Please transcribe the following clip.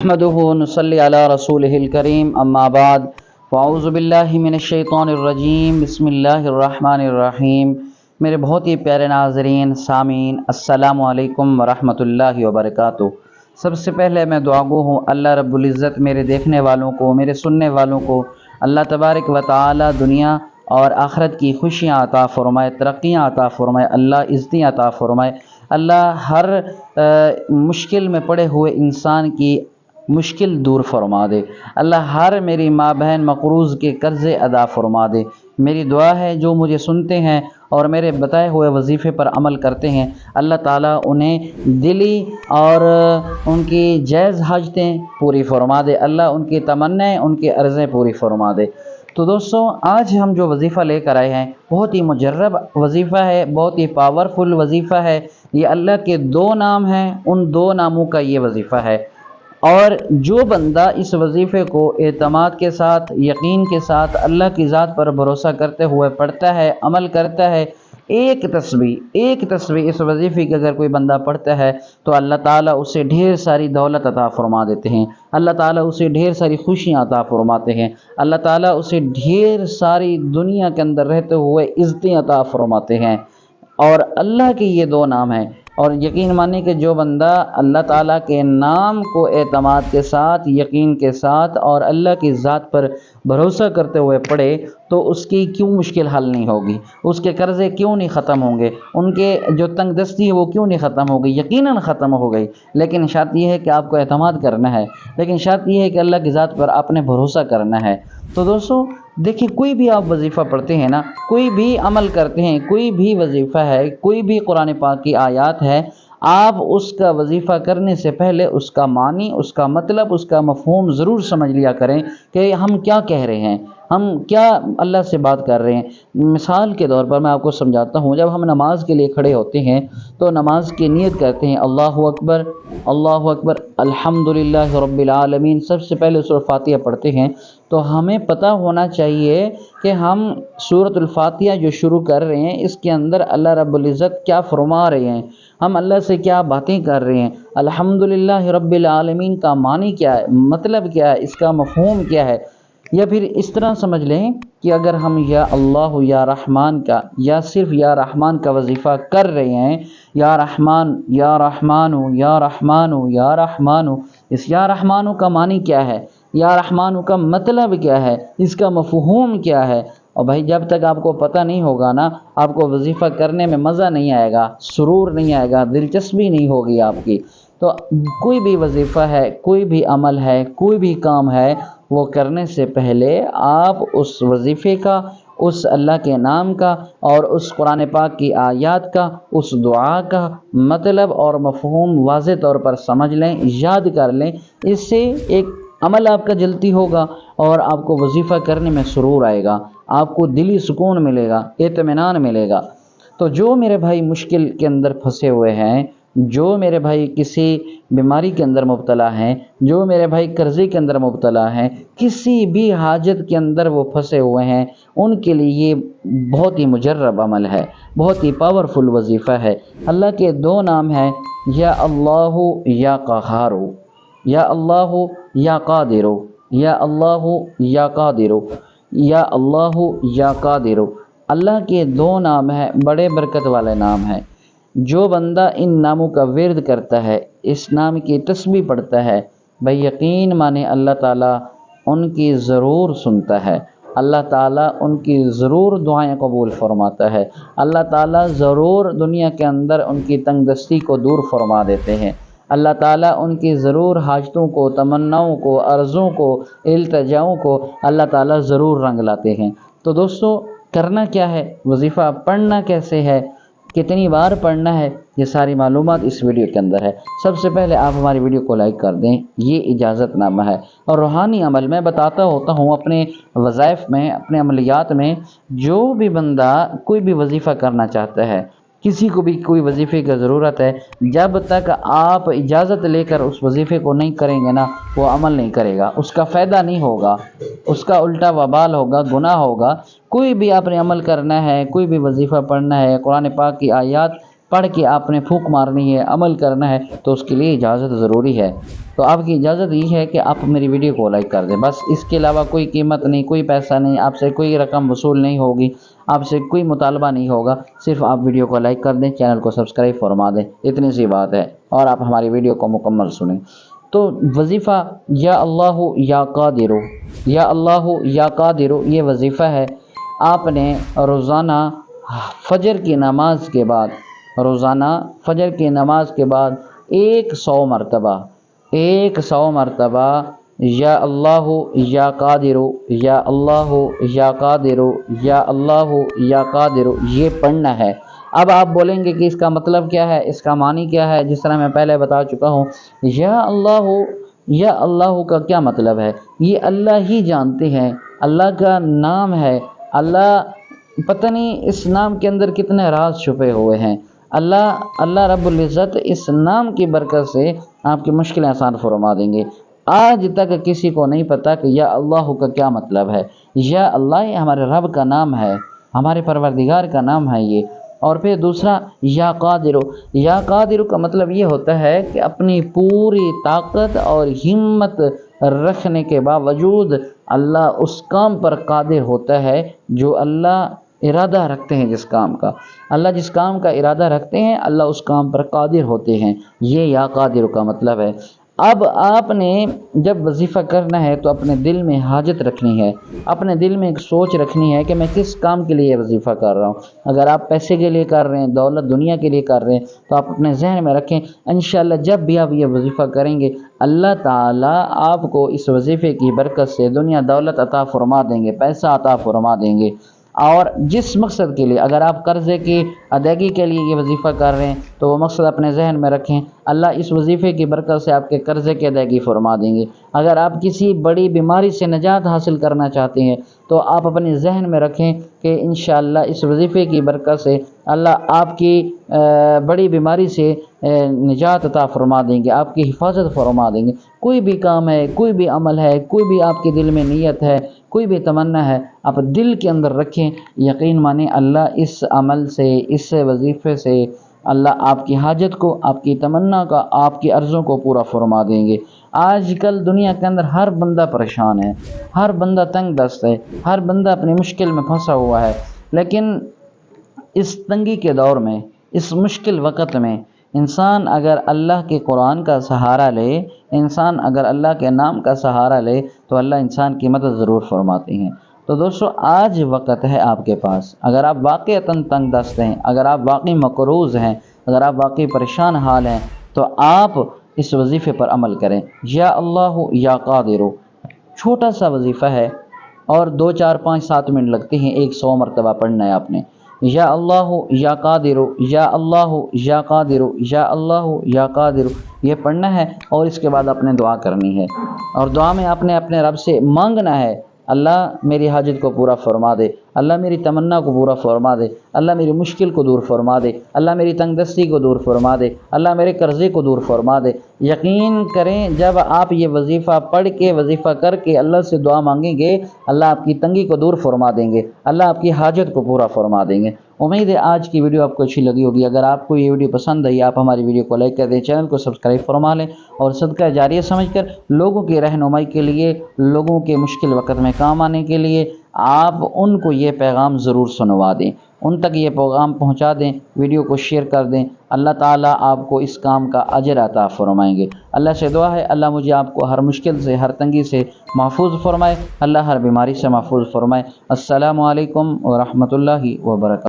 نحمده ونصلي على رسوله الكريم اما بعد فاعوذ باللہ من الشیطان الرجیم بسم اللہ الرحمن الرحیم۔ میرے بہت ہی پیارے ناظرین سامعین، السلام علیکم ورحمۃ اللہ وبرکاتہ۔ سب سے پہلے میں دعا گو ہوں اللہ رب العزت میرے دیکھنے والوں کو، میرے سننے والوں کو اللہ تبارک و تعالی دنیا اور آخرت کی خوشیاں عطا فرمائے، ترقیاں عطا فرمائے، اللہ عزتیں عطا فرمائے، اللہ ہر مشکل میں پڑے ہوئے انسان کی مشکل دور فرما دے، اللہ ہر میری ماں بہن مقروض کے قرضے ادا فرما دے۔ میری دعا ہے جو مجھے سنتے ہیں اور میرے بتائے ہوئے وظیفے پر عمل کرتے ہیں، اللہ تعالیٰ انہیں دلی اور ان کی جائز حاجتیں پوری فرما دے، اللہ ان کی تمنائیں، ان کی عرضیں پوری فرما دے۔ تو دوستو، آج ہم جو وظیفہ لے کر آئے ہیں بہت ہی مجرب وظیفہ ہے، بہت ہی پاورفل وظیفہ ہے۔ یہ اللہ کے دو نام ہیں، ان دو ناموں کا یہ وظیفہ ہے، اور جو بندہ اس وظیفے کو اعتماد کے ساتھ، یقین کے ساتھ، اللہ کی ذات پر بھروسہ کرتے ہوئے پڑھتا ہے، عمل کرتا ہے، ایک تسبیح اس وظیفے کی اگر کوئی بندہ پڑھتا ہے تو اللہ تعالیٰ اسے ڈھیر ساری دولت عطا فرما دیتے ہیں، اللہ تعالیٰ اسے ڈھیر ساری خوشیاں عطا فرماتے ہیں، اللہ تعالیٰ اسے ڈھیر ساری دنیا کے اندر رہتے ہوئے عزتیں عطا فرماتے ہیں۔ اور اللہ کے یہ دو نام ہیں، اور یقین مانے کہ جو بندہ اللہ تعالیٰ کے نام کو اعتماد کے ساتھ، یقین کے ساتھ اور اللہ کی ذات پر بھروسہ کرتے ہوئے پڑھے تو اس کی کیوں مشکل حل نہیں ہوگی، اس کے قرضے کیوں نہیں ختم ہوں گے، ان کے جو تنگ دستی ہے وہ کیوں نہیں ختم ہوگی، یقیناً ختم ہو گئی۔ لیکن شرط یہ ہے کہ آپ کو اعتماد کرنا ہے، لیکن شرط یہ ہے کہ اللہ کی ذات پر آپ نے بھروسہ کرنا ہے۔ تو دوستو دیکھیں، کوئی بھی آپ وظیفہ پڑھتے ہیں نا، کوئی بھی عمل کرتے ہیں، کوئی بھی وظیفہ ہے، کوئی بھی قرآن پاک کی آیات ہے، آپ اس کا وظیفہ کرنے سے پہلے اس کا معنی، اس کا مطلب، اس کا مفہوم ضرور سمجھ لیا کریں کہ ہم کیا کہہ رہے ہیں، ہم کیا اللہ سے بات کر رہے ہیں۔ مثال کے طور پر میں آپ کو سمجھاتا ہوں، جب ہم نماز کے لیے کھڑے ہوتے ہیں تو نماز کی نیت کرتے ہیں اللہ اکبر، اللہ اکبر، الحمدللہ رب العالمین، سب سے پہلے سورۃ فاتحہ پڑھتے ہیں۔ تو ہمیں پتہ ہونا چاہیے کہ ہم سورۃ الفاتحہ جو شروع کر رہے ہیں اس کے اندر اللہ رب العزت کیا فرما رہے ہیں، ہم اللہ سے کیا باتیں کر رہے ہیں، الحمدللہ رب العالمین کا معنی کیا ہے، مطلب کیا ہے، اس کا مفہوم کیا ہے۔ یا پھر اس طرح سمجھ لیں کہ اگر ہم یا اللہ یا رحمان کا، یا صرف یا رحمان کا وظیفہ کر رہے ہیں، یا رحمان یا رحمان یا رحمان یا رحمان، اس یا رحمان کا معنی کیا ہے، یا رحمان کا مطلب کیا ہے، اس کا مفہوم کیا ہے۔ اور بھائی جب تک آپ کو پتہ نہیں ہوگا نا، آپ کو وظیفہ کرنے میں مزہ نہیں آئے گا، سرور نہیں آئے گا، دلچسپی نہیں ہوگی آپ کی۔ تو کوئی بھی وظیفہ ہے، کوئی بھی عمل ہے، کوئی بھی کام ہے، وہ کرنے سے پہلے آپ اس وظیفے کا، اس اللہ کے نام کا اور اس قرآن پاک کی آیات کا، اس دعا کا مطلب اور مفہوم واضح طور پر سمجھ لیں، یاد کر لیں۔ اس سے ایک عمل آپ کا جلدی ہوگا اور آپ کو وظیفہ کرنے میں سرور آئے گا، آپ کو دلی سکون ملے گا، اطمینان ملے گا۔ تو جو میرے بھائی مشکل کے اندر پھنسے ہوئے ہیں، جو میرے بھائی کسی بیماری کے اندر مبتلا ہیں، جو میرے بھائی قرضے کے اندر مبتلا ہیں، کسی بھی حاجت کے اندر وہ پھنسے ہوئے ہیں، ان کے لیے یہ بہت ہی مجرب عمل ہے، بہت ہی پاورفل وظیفہ ہے۔ اللہ کے دو نام ہیں، یا اللہ یا قہار، یا اللہ یا قادر، یا اللہ یا قادر، یا اللہ یا قادر۔ اللہ کے دو نام ہیں، بڑے برکت والے نام ہیں۔ جو بندہ ان ناموں کا ورد کرتا ہے، اس نام کی تسبیح پڑھتا ہے، بھائی یقین مانے اللہ تعالیٰ ان کی ضرور سنتا ہے، اللہ تعالیٰ ان کی ضرور دعائیں قبول فرماتا ہے، اللہ تعالیٰ ضرور دنیا کے اندر ان کی تنگ دستی کو دور فرما دیتے ہیں، اللہ تعالیٰ ان کی ضرور حاجتوں کو، تمناؤں کو، عرضوں کو، التجاؤں کو اللہ تعالیٰ ضرور رنگ لاتے ہیں۔ تو دوستو، کرنا کیا ہے، وظیفہ پڑھنا کیسے ہے، کتنی بار پڑھنا ہے، یہ ساری معلومات اس ویڈیو کے اندر ہے۔ سب سے پہلے آپ ہماری ویڈیو کو لائک کر دیں، یہ اجازت نامہ ہے۔ اور روحانی عمل میں بتاتا ہوتا ہوں اپنے وظائف میں، اپنے عملیات میں، جو بھی بندہ کوئی بھی وظیفہ کرنا چاہتا ہے، کسی کو بھی کوئی وظیفے کی ضرورت ہے، جب تک آپ اجازت لے کر اس وظیفے کو نہیں کریں گے نا، وہ عمل نہیں کرے گا، اس کا فائدہ نہیں ہوگا، اس کا الٹا وبال ہوگا، گناہ ہوگا۔ کوئی بھی آپ نے عمل کرنا ہے، کوئی بھی وظیفہ پڑھنا ہے، قرآن پاک کی آیات پڑھ کے آپ نے پھونک مارنی ہے، عمل کرنا ہے، تو اس کے لیے اجازت ضروری ہے۔ تو آپ کی اجازت یہ ہے کہ آپ میری ویڈیو کو لائک کر دیں، بس اس کے علاوہ کوئی قیمت نہیں، کوئی پیسہ نہیں، آپ سے کوئی رقم وصول نہیں ہوگی، آپ سے کوئی مطالبہ نہیں ہوگا، صرف آپ ویڈیو کو لائک کر دیں، چینل کو سبسکرائب فرما دیں، اتنی سی بات ہے، اور آپ ہماری ویڈیو کو مکمل سنیں۔ تو وظیفہ یا اللہ یا قادر، یا اللہ یا قادر، یہ وظیفہ ہے۔ آپ نے روزانہ فجر کی نماز کے بعد، روزانہ فجر کی نماز کے بعد 100 مرتبہ، 100 مرتبہ یا اللہ یا قادر، یا اللہ یا قادر، یا اللہ یا قادر، یہ پڑھنا ہے۔ اب آپ بولیں گے کہ اس کا مطلب کیا ہے، اس کا معنی کیا ہے؟ جس طرح میں پہلے بتا چکا ہوں، یا اللہ کا کیا مطلب ہے، یہ اللہ ہی جانتے ہیں، اللہ کا نام ہے۔ اللہ پتہ نہیں اس نام کے اندر کتنے راز چھپے ہوئے ہیں۔ اللہ رب العزت اس نام کی برکت سے آپ کی مشکلیں آسان فرما دیں گے۔ آج تک کسی کو نہیں پتا کہ یا اللہ کا کیا مطلب ہے۔ یا اللہ یہ ہمارے رب کا نام ہے، ہمارے پروردگار کا نام ہے یہ۔ اور پھر دوسرا یا قادر، یا قادر کا مطلب یہ ہوتا ہے کہ اپنی پوری طاقت اور ہمت رکھنے کے باوجود اللہ اس کام پر قادر ہوتا ہے جو اللہ ارادہ رکھتے ہیں، جس کام کا اللہ جس کام کا ارادہ رکھتے ہیں، اللہ اس کام پر قادر ہوتے ہیں۔ یہ یا قادر کا مطلب ہے۔ اب آپ نے جب وظیفہ کرنا ہے تو اپنے دل میں حاجت رکھنی ہے، اپنے دل میں ایک سوچ رکھنی ہے کہ میں کس کام کے لیے وظیفہ کر رہا ہوں۔ اگر آپ پیسے کے لیے کر رہے ہیں، دولت دنیا کے لیے کر رہے ہیں، تو آپ اپنے ذہن میں رکھیں انشاءاللہ جب بھی آپ یہ وظیفہ کریں گے، اللہ تعالیٰ آپ کو اس وظیفے کی برکت سے دنیا دولت عطا فرما دیں گے، پیسہ عطا فرما دیں گے۔ اور جس مقصد کے لیے، اگر آپ قرضے کی ادائیگی کے لیے یہ وظیفہ کر رہے ہیں تو وہ مقصد اپنے ذہن میں رکھیں، اللہ اس وظیفے کی برکت سے آپ کے قرضے کی ادائیگی فرما دیں گے۔ اگر آپ کسی بڑی بیماری سے نجات حاصل کرنا چاہتے ہیں تو آپ اپنے ذہن میں رکھیں کہ انشاءاللہ اس وظیفے کی برکت سے اللہ آپ کی بڑی بیماری سے نجات عطا فرما دیں گے، آپ کی حفاظت فرما دیں گے۔ کوئی بھی کام ہے، کوئی بھی عمل ہے، کوئی بھی آپ کے دل میں نیت ہے، کوئی بھی تمنا ہے، آپ دل کے اندر رکھیں، یقین مانیں اللہ اس عمل سے، اس وظیفے سے اللہ آپ کی حاجت کو، آپ کی تمنا کا، آپ کی عرضوں کو پورا فرما دیں گے۔ آج کل دنیا کے اندر ہر بندہ پریشان ہے، ہر بندہ تنگ دست ہے، ہر بندہ اپنی مشکل میں پھنسا ہوا ہے، لیکن اس تنگی کے دور میں، اس مشکل وقت میں انسان اگر اللہ کے قرآن کا سہارا لے، انسان اگر اللہ کے نام کا سہارا لے تو اللہ انسان کی مدد ضرور فرماتے ہیں۔ تو دوستو آج وقت ہے آپ کے پاس، اگر آپ واقعتاً تنگ دست ہیں، اگر آپ واقعی مقروض ہیں، اگر آپ واقعی پریشان حال ہیں، تو آپ اس وظیفے پر عمل کریں۔ یا اللہ یا قادر چھوٹا سا وظیفہ ہے اور 2 4 5 7 منٹ لگتے ہیں، 100 مرتبہ پڑھنا ہے آپ نے۔ یا اللہ یا قادر، یا اللہ یا قادر، یا اللہ یا قادر، یہ پڑھنا ہے اور اس کے بعد آپ نے دعا کرنی ہے، اور دعا میں آپ نے اپنے رب سے مانگنا ہے، اللہ میری حاجت کو پورا فرما دے، اللہ میری تمنا کو پورا فرما دے، اللہ میری مشکل کو دور فرما دے، اللہ میری تنگ دستی کو دور فرما دے، اللہ میرے قرضے کو دور فرما دے۔ یقین کریں جب آپ یہ وظیفہ پڑھ کے، وظیفہ کر کے اللہ سے دعا مانگیں گے، اللہ آپ کی تنگی کو دور فرما دیں گے، اللہ آپ کی حاجت کو پورا فرما دیں گے۔ امید ہے آج کی ویڈیو آپ کو اچھی لگی ہوگی۔ اگر آپ کو یہ ویڈیو پسند آئی، آپ ہماری ویڈیو کو لائک کر دیں، چینل کو سبسکرائب فرما لیں، اور صدقہ جاریہ سمجھ کر لوگوں کی رہنمائی کے لیے، لوگوں کے مشکل وقت میں کام آنے کے لیے آپ ان کو یہ پیغام ضرور سنوا دیں، ان تک یہ پیغام پہنچا دیں، ویڈیو کو شیئر کر دیں۔ اللہ تعالیٰ آپ کو اس کام کا اجر عطا فرمائیں گے۔ اللہ سے دعا ہے اللہ مجھے آپ کو ہر مشکل سے، ہر تنگی سے محفوظ فرمائے، اللہ ہر بیماری سے محفوظ فرمائے۔ السلام علیکم ورحمۃ اللہ وبرکاتہ۔